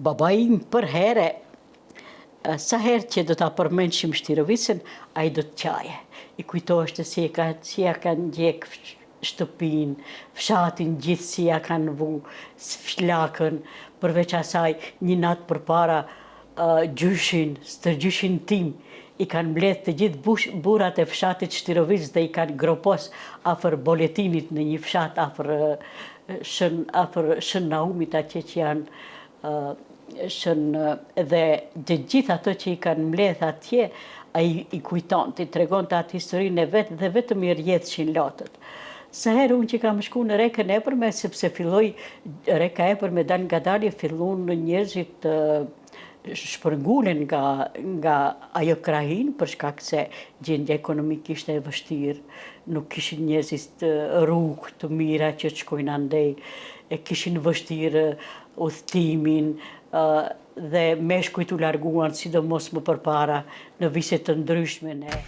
Babai im për here, sa herë që do ta përmendshim Shtirovicën, ai do të qaje. I kujtoheshte si ja kanë ndjek shtëpinë, fshatin gjithë si ja kanë vu flakën, përveç asaj një natë përpara stërgjyshin tim, i kanë mbledh të gjithë burrat e fshatit Shtirovic dhe i kanë gropos afër boletinit në një fshat afër Shën Naumit, atje që janë dhe të gjithë ato që i kanë mbledh atje, ai i kujtonte, i tregonte atë historinë e vetë dhe vetëm i rrjedhshin lotët. Sa herë unë që kam shku në Rekën e Epërme, sepse filloi Reka e Epërme dal nga dalje, fillun njerëzit të shpërngulen nga ajo krahin, për shkak se gjendja ekonomike ishte e vështirë, nuk kishin njerëzit rrugë të mira që të shkojnë andej, e kishin vështirë udhëtimin, dhe meshkujt u larguan, sidomos më përpara në vise të ndryshme ne.